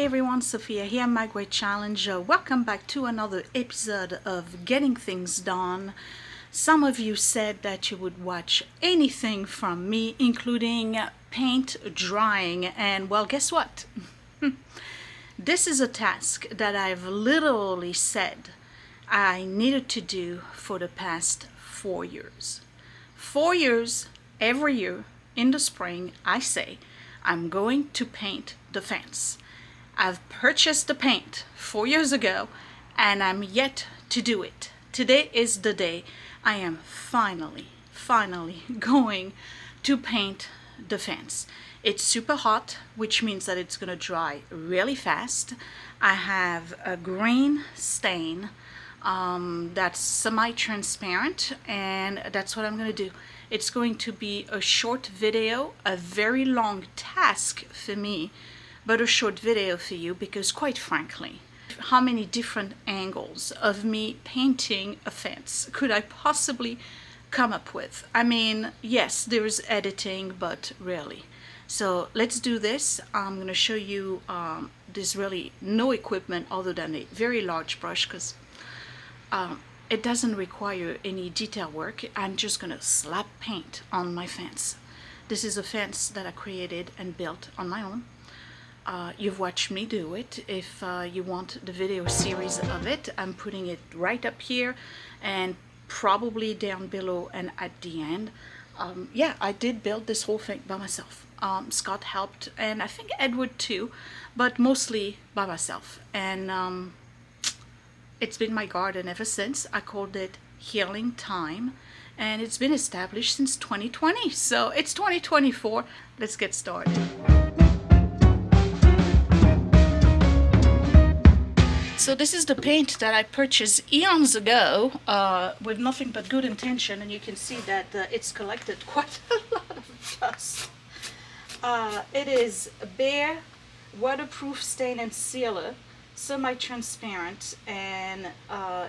everyone, Sophia here, My Great Challenge. Welcome back to another episode of Getting Things Done. Some of you said that you would watch anything from me, including paint drying, and well, guess what? This is a task that I've literally said I needed to do for the past 4 years. 4 years, every year in the spring, I say, I'm going to paint the fence. I've purchased the paint 4 years ago and I'm yet to do it. Today is the day I am finally going to paint the fence. It's super hot, which means that it's gonna dry really fast. I have a green stain that's semi-transparent, and that's what I'm gonna do. It's going to be a short video, a very long task for me, but a short video for you, because quite frankly, how many different angles of me painting a fence could I possibly come up with? I mean, yes, there's editing, but really. So let's do this. I'm going to show you, there's really no equipment other than a very large brush, because it doesn't require any detail work. I'm just going to slap paint on my fence. This is a fence that I created and built on my own. You've watched me do it. If you want the video series of it, I'm putting it right up here and probably down below and at the end. Yeah, I did build this whole thing by myself. Scott helped, and I think Edward too, but mostly by myself. And it's been my garden ever since. I called it Healing Time, and it's been established since 2020. So it's 2024. Let's get started. So this is the paint that I purchased eons ago with nothing but good intention, and you can see that it's collected quite a lot of dust. It is Bare waterproof stain and sealer, semi-transparent, and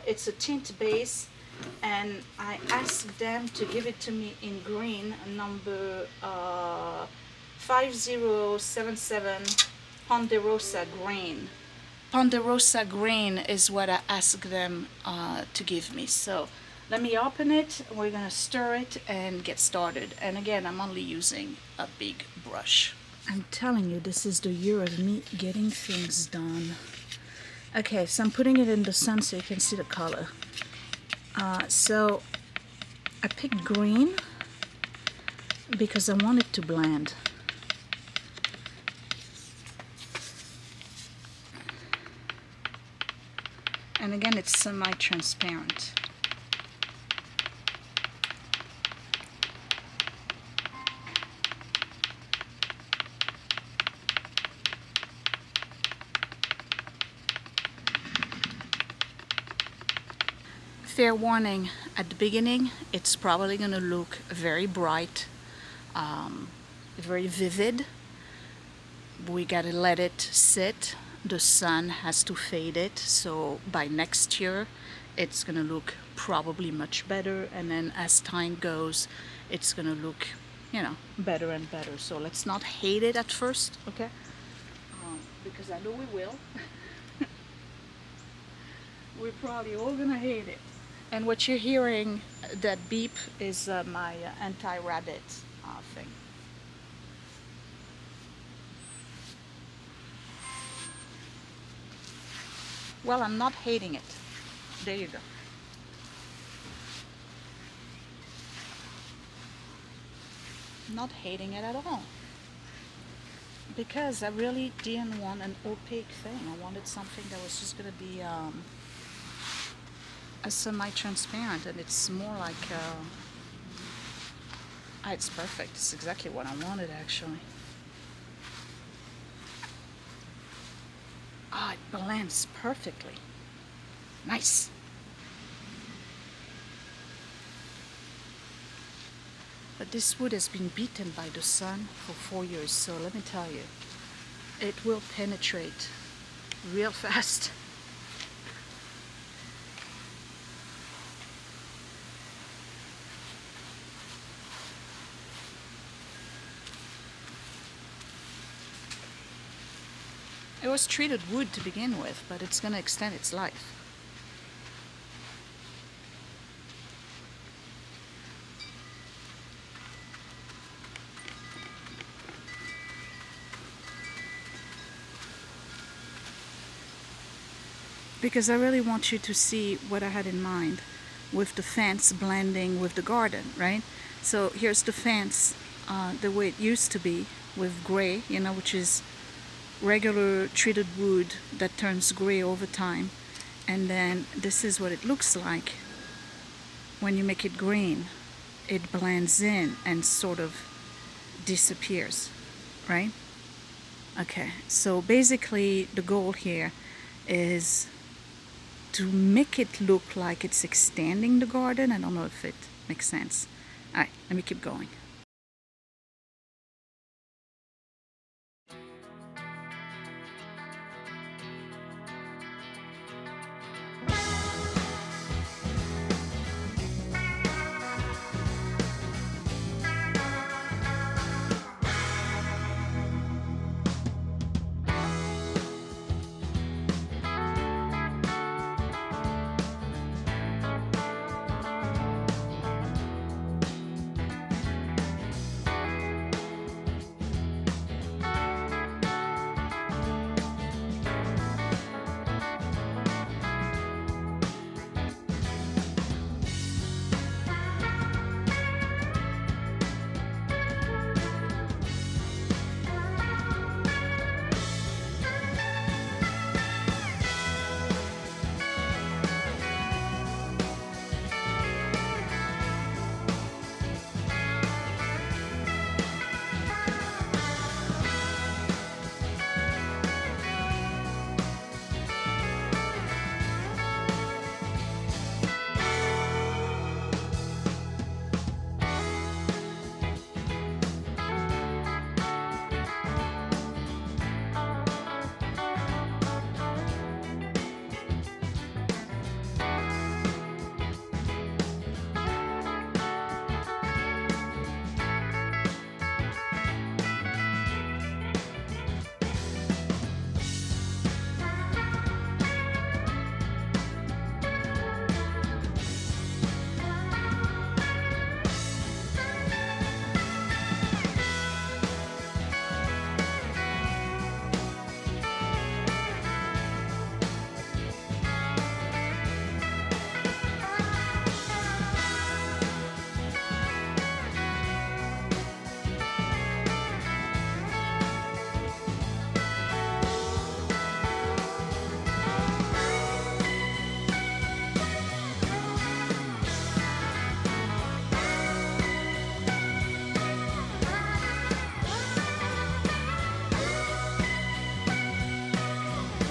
it's a tint base, and I asked them to give it to me in green, number 5077 Ponderosa green. Ponderosa green is what I asked them to give me. So let me open it, we're gonna stir it and get started. And again, I'm only using a big brush. I'm telling you, this is the year of me getting things done. Okay, so I'm putting it in the sun so you can see the color. So I picked green because I want it to blend. And again, it's semi-transparent. Fair warning, at the beginning, it's probably going to look very bright, very vivid. We got to let it sit. The sun has to fade it, so by next year it's gonna look probably much better, and then as time goes it's gonna look, you know, better and better. So let's not hate it at first, okay? Because I know we will. We're probably all gonna hate it. And what you're hearing, that beep, is my anti-rabbit thing. Well, I'm not hating it. There you go. Not hating it at all. Because I really didn't want an opaque thing. I wanted something that was just going to be a semi-transparent, and it's more like... it's perfect. It's exactly what I wanted, actually. Ah, it blends perfectly. Nice. But this wood has been beaten by the sun for 4 years, so let me tell you, it will penetrate real fast. It was treated wood to begin with, but it's going to extend its life. Because I really want you to see what I had in mind with the fence blending with the garden, right? So here's the fence the way it used to be, with gray, you know, which is regular treated wood that turns gray over time. And then this is what it looks like when you make it green. It blends in and sort of disappears, right? Okay, so basically the goal here is to make it look like it's extending the garden. I don't know if it makes sense. All right, let me keep going.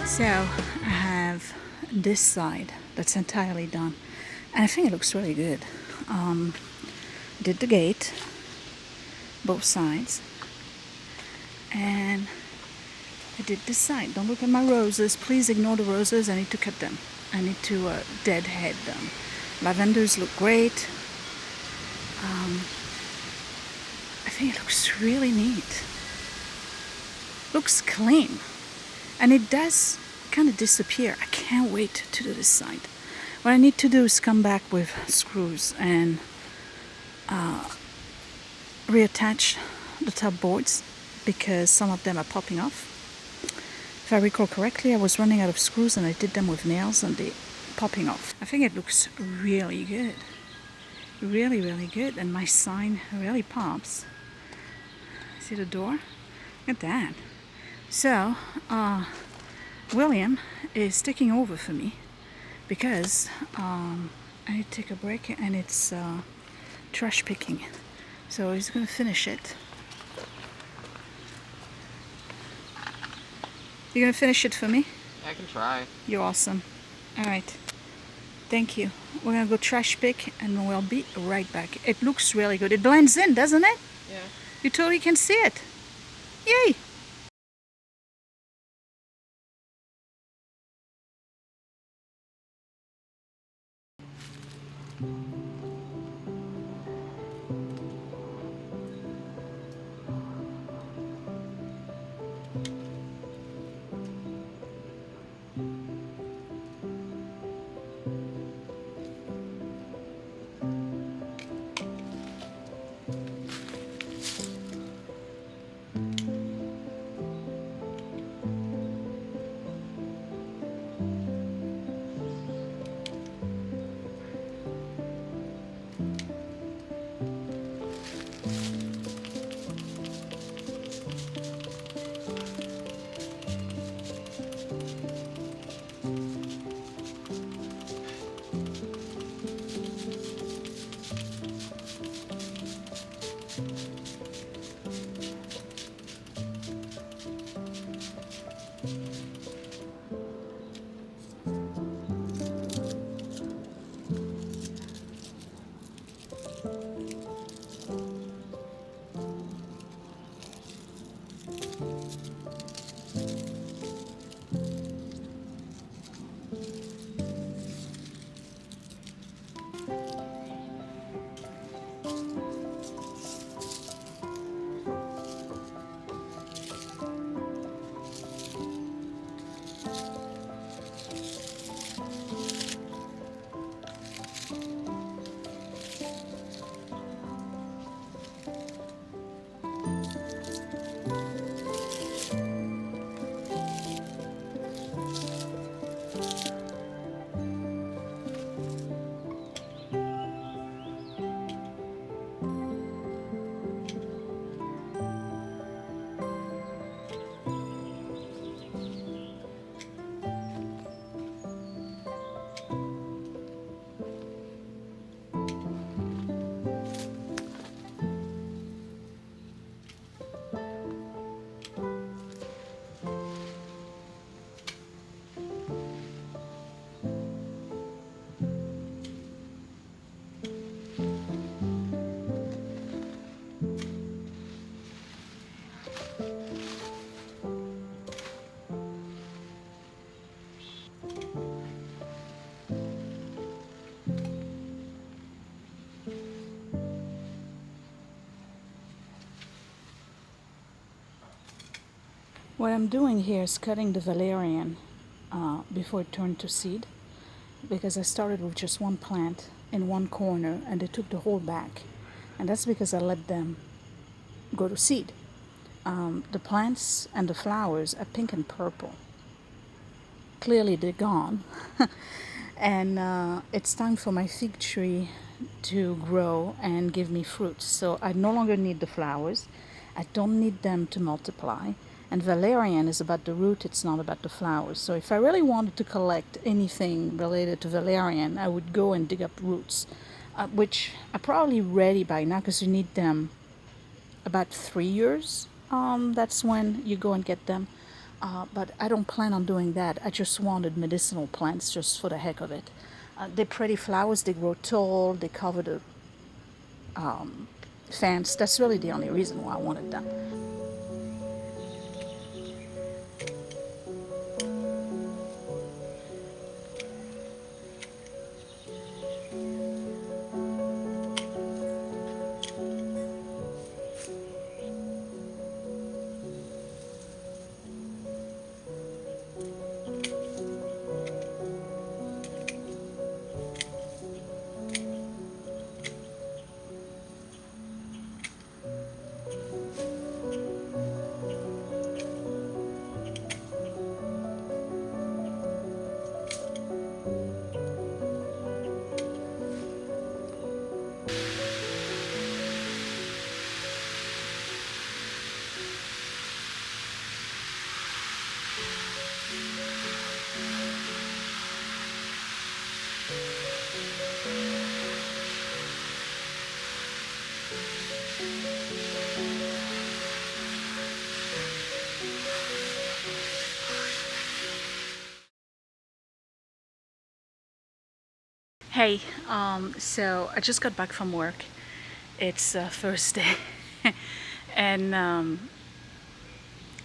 So I have this side that's entirely done, and I think it looks really good. Did the gate, both sides, and I did this side. Don't look at my roses. Please ignore the roses. I need to cut them. I need to deadhead them. Lavenders look great. I think it looks really neat. Looks clean. And it does kind of disappear. I can't wait to do this side. What I need to do is come back with screws and reattach the top boards because some of them are popping off. If I recall correctly, I was running out of screws and I did them with nails and they're popping off. I think it looks really good. Really, really good. And my sign really pops. See the door? Look at that. So, William is taking over for me because I need to take a break and it's trash picking. So he's going to finish it. You're going to finish it for me? I can try. You're awesome. All right. Thank you. We're going to go trash pick and we'll be right back. It looks really good. It blends in, doesn't it? Yeah. You totally can see it. Yay! What I'm doing here is cutting the valerian before it turned to seed, because I started with just one plant in one corner and they took the whole back, and that's because I let them go to seed. The plants and the flowers are pink and purple. Clearly they're gone. And it's time for my fig tree to grow and give me fruit. So I no longer need the flowers. I don't need them to multiply. And valerian is about the root, it's not about the flowers. So if I really wanted to collect anything related to valerian, I would go and dig up roots, which are probably ready by now because you need them about 3 years. That's when you go and get them. But I don't plan on doing that. I just wanted medicinal plants just for the heck of it. They're pretty flowers, they grow tall, they cover the fence. That's really the only reason why I wanted them. Hey, so I just got back from work. It's Thursday, and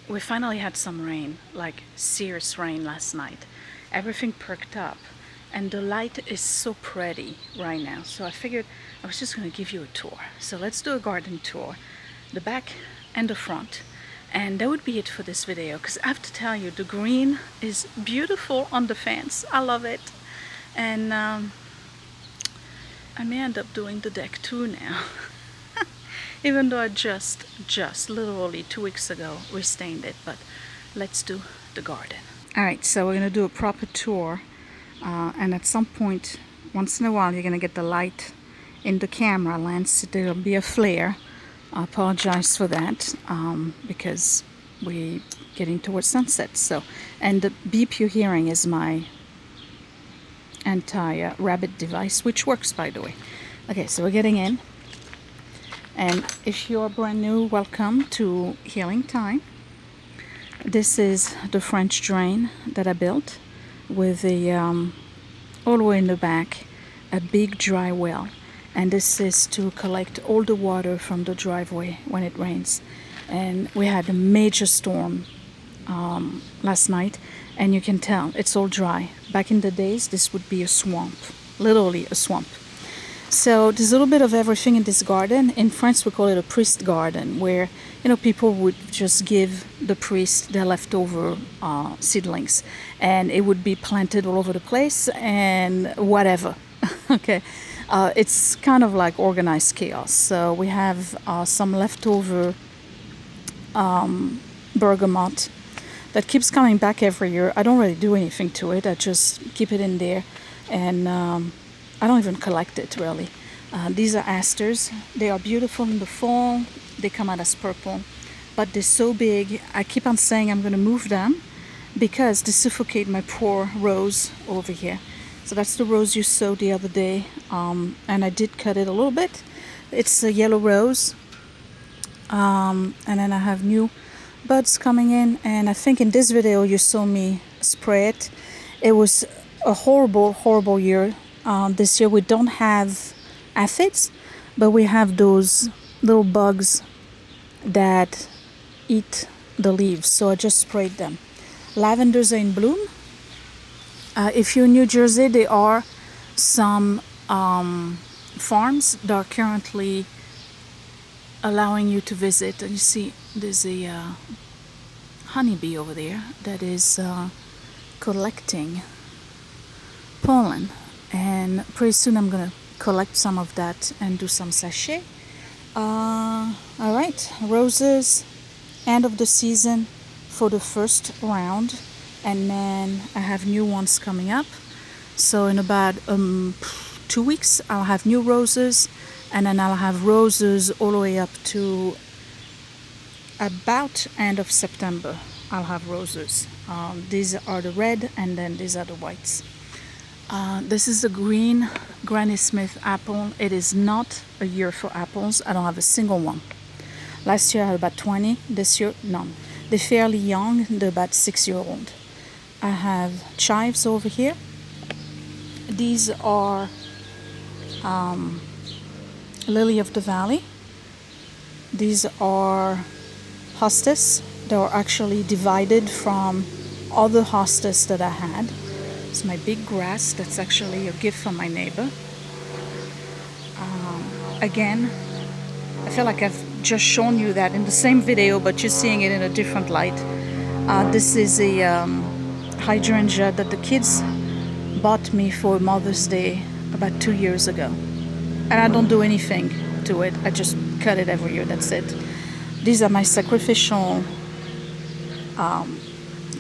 we finally had some rain, like serious rain last night. Everything perked up, and the light is so pretty right now. So I figured I was just gonna give you a tour. So let's do a garden tour, the back and the front. And that would be it for this video, because I have to tell you, the green is beautiful on the fence. I love it. And I may end up doing the deck too now. Even though I just literally 2 weeks ago restained it, but let's do the garden. Alright, so we're going to do a proper tour, and at some point, once in a while, you're going to get the light in the camera lens. There'll be a flare. I apologize for that, because we're getting towards sunset. So, and the beep you're hearing is my anti-rabbit device, which works, by the way. Okay, so we're getting in, and if you're brand new, welcome to Healing Time. This is the French drain that I built with a all the way in the back a big dry well, and this is to collect all the water from the driveway when it rains. And we had a major storm last night, and you can tell it's all dry. Back in the days, this would be a swamp, literally a swamp. So there's a little bit of everything in this garden. In France, we call it a priest garden, where people would just give the priest their leftover seedlings, and it would be planted all over the place and whatever. Okay, it's kind of like organized chaos. So we have some leftover bergamot that keeps coming back every year. I don't really do anything to it. I just keep it in there, and I don't even collect it really. These are asters. They are beautiful in the fall. They come out as purple, but they're so big. I keep on saying I'm going to move them because they suffocate my poor rose over here. So that's the rose you sowed the other day, and I did cut it a little bit. It's a yellow rose, and then I have new buds coming in, and I think in this video you saw me spray it. It was a horrible year. This year we don't have aphids, but we have those little bugs that eat the leaves, so I just sprayed them. Lavenders are in bloom. If you're in New Jersey, there are some farms that are currently allowing you to visit, and you see there's a honeybee over there that is collecting pollen, and pretty soon I'm gonna collect some of that and do some sachet. All right, roses, end of the season for the first round, and then I have new ones coming up. So in about 2 weeks I'll have new roses, and then I'll have roses all the way up to about end of September. I'll have roses. These are the red, and then these are the whites. This is the green Granny Smith apple. It is not a year for apples. I don't have a single one. Last year I had about 20. This year, none. They're fairly young. They're about 6-year-old. I have chives over here. These are lily of the valley. These are hostas. They were actually divided from other hostas that I had. It's my big grass. That's actually a gift from my neighbor. Again, I feel like I've just shown you that in the same video, but you're seeing it in a different light. This is a hydrangea that the kids bought me for Mother's Day about 2 years ago. And I don't do anything to it. I just cut it every year. That's it. These are my sacrificial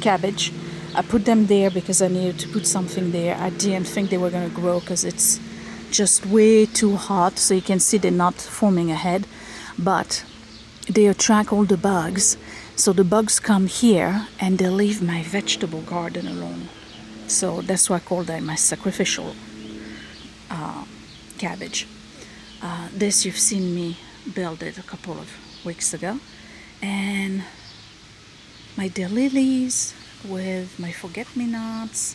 cabbage. I put them there because I needed to put something there. I didn't think they were going to grow because it's just way too hot. So you can see they're not forming a head, but they attract all the bugs. So the bugs come here and they leave my vegetable garden alone. So that's why I call that my sacrificial cabbage. This you've seen me build it a couple of weeks ago. And my daylilies with my forget-me-nots,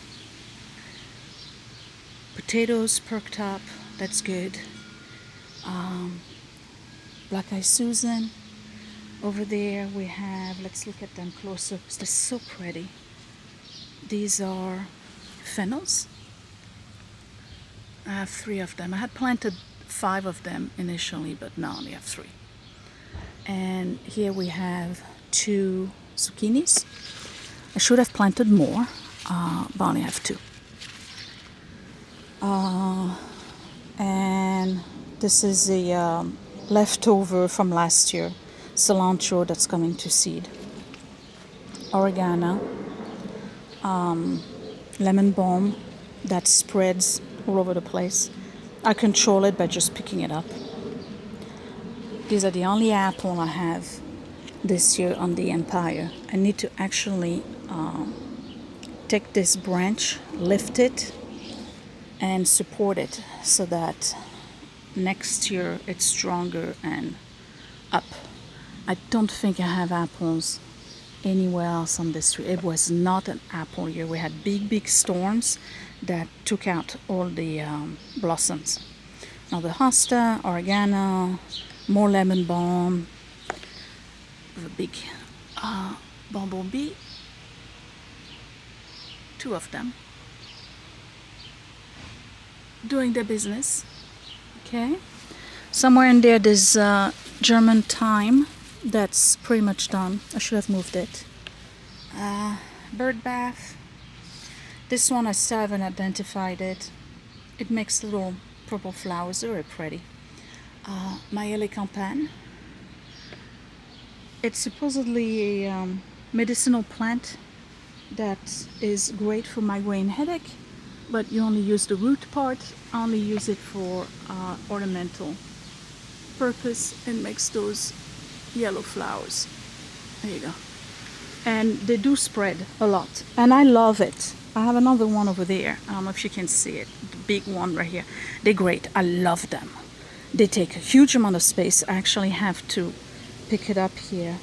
potatoes perked up, that's good. Black Eye Susan. Over there we have, let's look at them closer because they're so pretty. These are fennels. I have 3 of them. I had planted 5 of them initially, but now I only have 3. And here we have 2 zucchinis. I should have planted more, but I only have 2. And this is a leftover from last year, cilantro that's coming to seed. Oregano, lemon balm that spreads all over the place. I control it by just picking it up. These are the only apple I have this year on the Empire. I need to actually take this branch, lift it, and support it so that next year it's stronger and up. I don't think I have apples anywhere else on this tree. It was not an apple year. We had big storms that took out all the blossoms. Now the hosta, oregano, more lemon balm, the big bumblebee, 2 of them, doing their business. Okay, somewhere in there there's German thyme that's pretty much done. I should have moved it. Bird bath. This one I still haven't identified it. It makes little purple flowers, very pretty. My campagne. It's supposedly a medicinal plant that is great for migraine headache, but you only use the root part. I only use it for ornamental purpose, and makes those yellow flowers. There you go. And they do spread a lot, and I love it. I have another one over there. I don't know if you can see it, the big one right here. They're great. I love them. They take a huge amount of space. I actually have to pick it up here.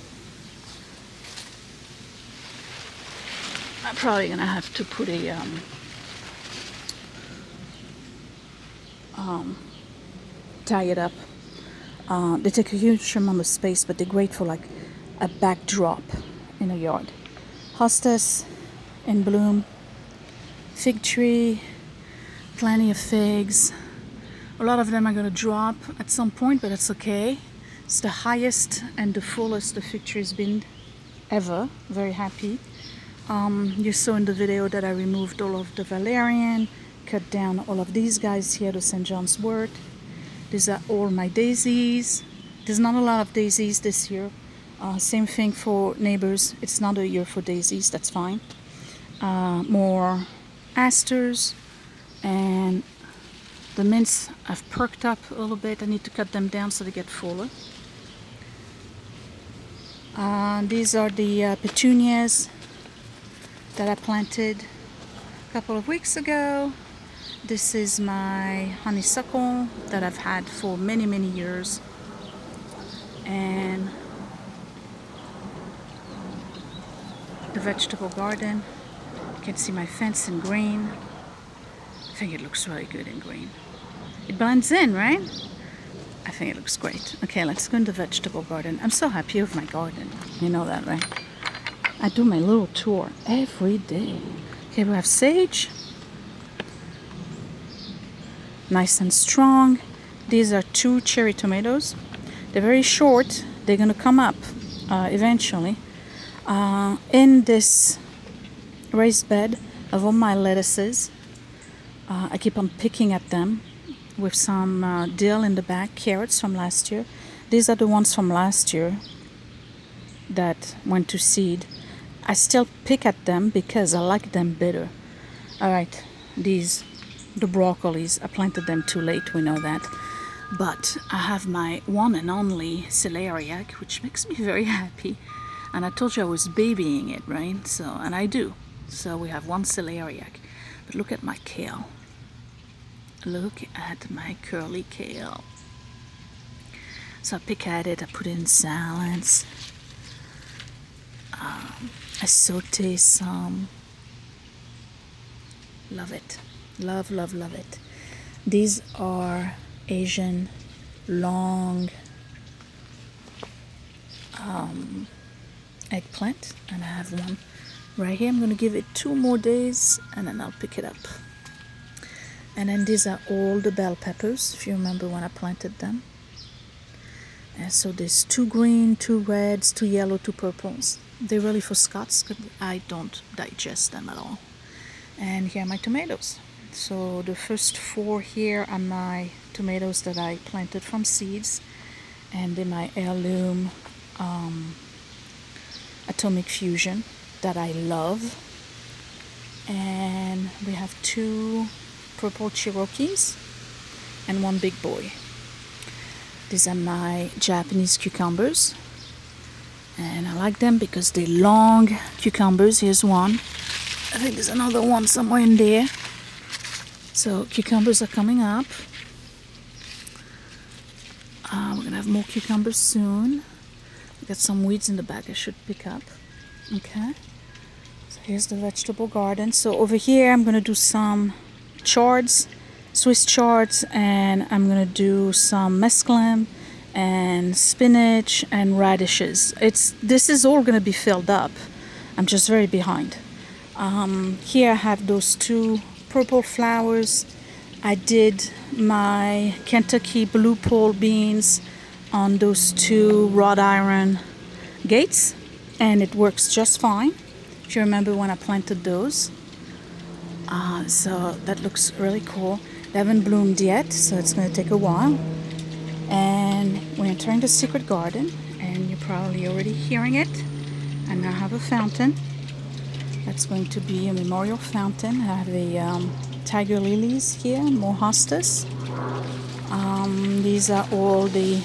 I'm probably gonna have to put a tie it up. They take a huge amount of space, but they're great for like a backdrop in a yard. Hostas in bloom, fig tree, plenty of figs. A lot of them are going to drop at some point, but that's okay. It's the highest and the fullest the fig tree has been ever. Very happy. You saw in the video that I removed all of the valerian, cut down all of these guys here, the St. John's wort. These are all my daisies. There's not a lot of daisies this year. Same thing for neighbors. It's not a year for daisies, that's fine. More asters, and the mints have perked up a little bit. I need to cut them down so they get fuller. These are the petunias that I planted a couple of weeks ago. This is my honeysuckle that I've had for many, many years. And the vegetable garden. You can see my fence in green. I think it looks really good in green. It blends in, right? I think it looks great. Okay, let's go into the vegetable garden. I'm so happy with my garden. You know that, right? I do my little tour every day. Okay, we have sage. Nice and strong. These are 2 cherry tomatoes. They're very short. They're going to come up eventually. In this raised bed of all my lettuces, I keep on picking at them with some dill in the back, carrots from last year. These are the ones from last year that went to seed. I still pick at them because I like them better. Alright, these, the broccolis, I planted them too late, we know that. But I have my one and only celeriac, which makes me very happy. And I told you I was babying it, right? So, and I do. So we have one celeriac. But look at my kale. Look at my curly kale. So I pick at it, I put it in salads. I saute some. Love it. Love, love, love it. These are Asian long eggplant, and I have one right here. I'm going to give it 2 more days and then I'll pick it up. And then these are all the bell peppers, if you remember when I planted them. And so there's 2 green, 2 reds, 2 yellow, 2 purples. They're really for Scots because I don't digest them at all. And here are my tomatoes. So the first 4 here are my tomatoes that I planted from seeds, and they're my heirloom Atomic Fusion that I love. And we have 2 purple Cherokees and 1 big boy. These are my Japanese cucumbers, and I like them because they're long cucumbers. Here's one. I think there's another one somewhere in there. So cucumbers are coming up. We're gonna have more cucumbers soon. Got some weeds in the back I should pick up. Okay. So here's the vegetable garden. So over here I'm gonna do some chards, Swiss chards, and I'm gonna do some mesclun and spinach and radishes. This is all gonna be filled up. I'm just very behind. Here I have those 2 purple flowers. I did my Kentucky blue pole beans on those 2 wrought iron gates, and it works just fine. If you remember when I planted those. So that looks really cool. They haven't bloomed yet, so it's going to take a while. And we're entering the secret garden, and you're probably already hearing it. I now have a fountain. That's going to be a memorial fountain. I have a tiger lilies here, more hostas. These are all the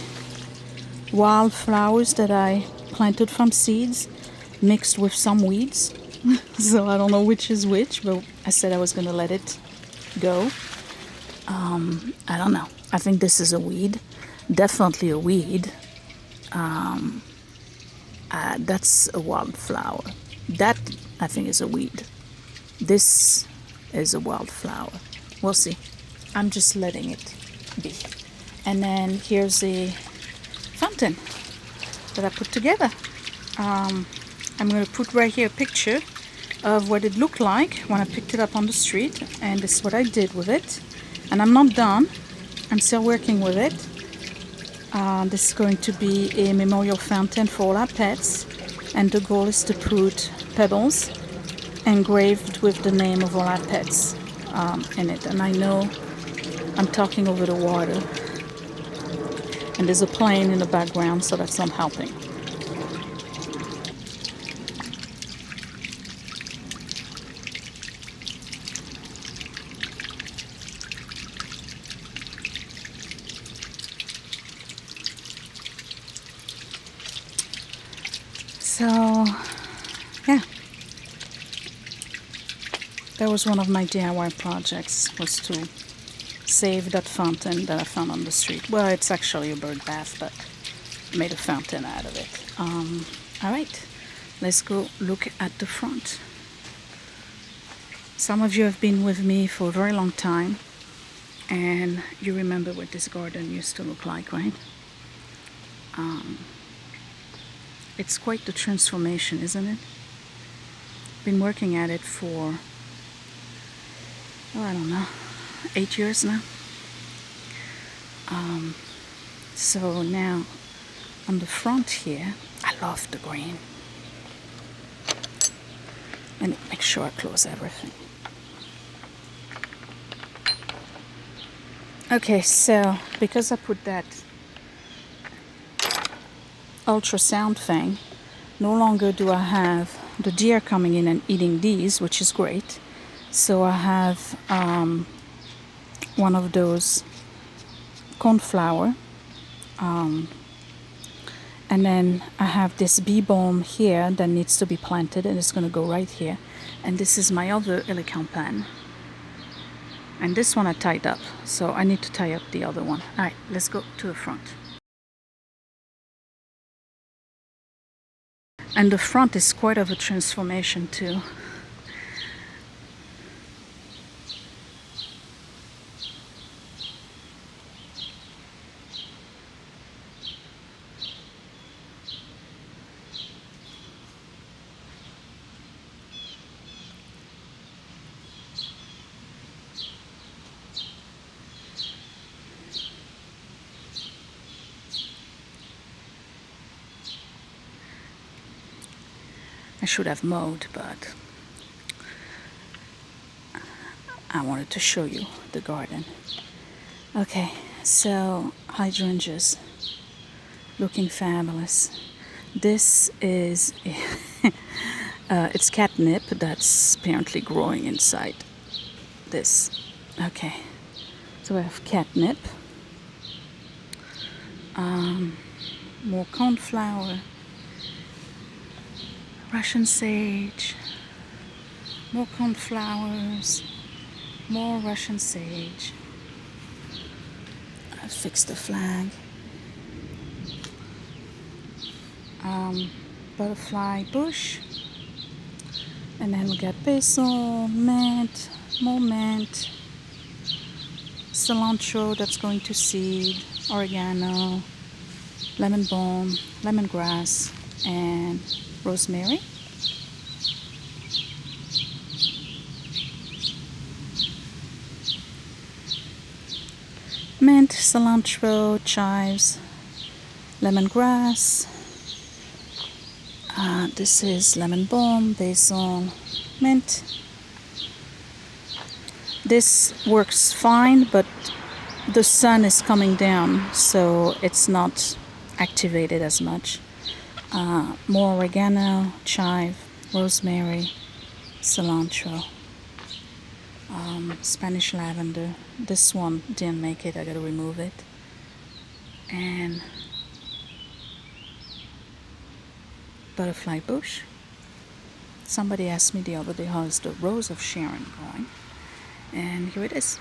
wild flowers that I planted from seeds, mixed with some weeds. So I don't know which is which, but I said I was going to let it go. I don't know. I think this is a weed. Definitely a weed. That's a wildflower. That, I think, is a weed. This is a wildflower. We'll see. I'm just letting it be. And then here's the fountain that I put together. I'm going to put right here a picture of what it looked like when I picked it up on the street, and this is what I did with it. And I'm not done. I'm still working with it. This is going to be a memorial fountain for all our pets. and the goal is to put pebbles engraved with the name of all our pets in it. And I know I'm talking over the water, and there's a plane in the background, so that's not helping. So, yeah, that was one of my DIY projects, was to save that fountain that I found on the street. Well, it's actually a bird bath, but I made a fountain out of it. All right, let's go look at the front. Some of you have been with me for a very long time, and you remember what this garden used to look like, right? It's quite the transformation, isn't it? Been working at it for, oh, I don't know, 8 years now. So now on the front here, I love the green. And make sure I close everything. Okay, so because I put that ultrasound thing, no longer do I have the deer coming in and eating these, which is great. So I have one of those cornflower, and then I have this bee balm here that needs to be planted, and it's going to go right here. And this is my other elecampane, and this one I tied up, so I need to tie up the other one. All right, let's go to the front. And the front is quite of a transformation too. I should have mowed, but I wanted to show you the garden. Okay, so hydrangeas, looking fabulous. This is, it's catnip that's apparently growing inside this. Okay, so we have catnip, more cornflower, Russian sage, more cornflowers, more Russian sage. I fixed the flag. Butterfly bush, and then we got basil, mint, more mint, cilantro that's going to seed, oregano, lemon balm, lemongrass, and rosemary. Mint, cilantro, chives, lemongrass. This is lemon balm, basil, mint. This works fine, but the sun is coming down, so it's not activated as much. More oregano, chive, rosemary, cilantro, Spanish lavender. This one didn't make it, I gotta remove it. And butterfly bush. Somebody asked me the other day how is the Rose of Sharon going, and here it is.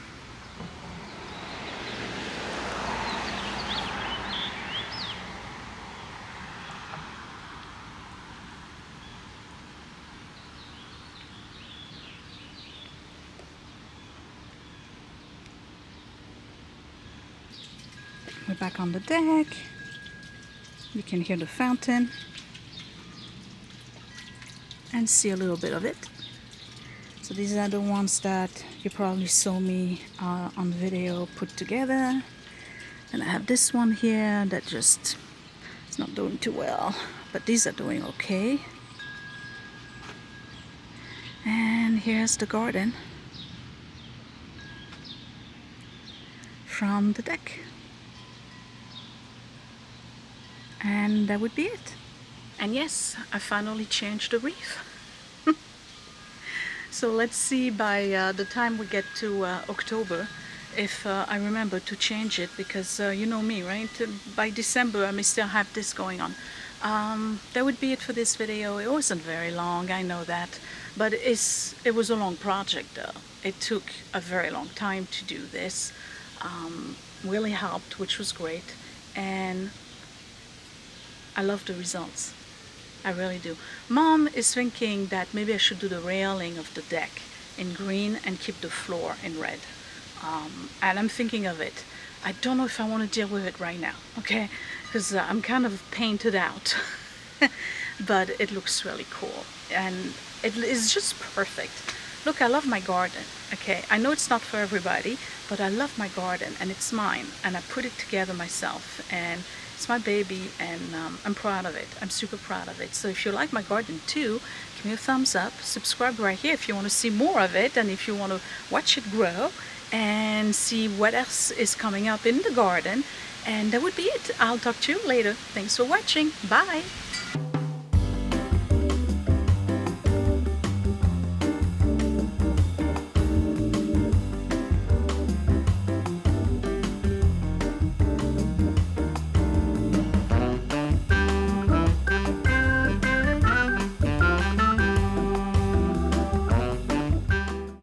We're back on the deck. You can hear the fountain and see a little bit of it. So these are the ones that you probably saw me on video put together. And I have this one here that just is not doing too well, but these are doing okay. And here's the garden from the deck. And that would be it. And yes, I finally changed the wreath. So let's see by the time we get to October if I remember to change it, because you know me, right? By December I may still have this going on. That would be it for this video. It wasn't very long, I know that, but it was a long project though. It took a very long time to do this. Really helped, which was great, and I love the results. I really do. Mom is thinking that maybe I should do the railing of the deck in green and keep the floor in red. And I'm thinking of it. I don't know if I want to deal with it right now, okay? Because I'm kind of painted out. But it looks really cool. And it is just perfect. Look, I love my garden, okay? I know it's not for everybody, but I love my garden and it's mine. And I put it together myself. And it's my baby, and I'm proud of it. I'm super proud of it. So if you like my garden too, give me a thumbs up. Subscribe right here if you want to see more of it, and if you want to watch it grow and see what else is coming up in the garden. And that would be it. I'll talk to you later. Thanks for watching. Bye.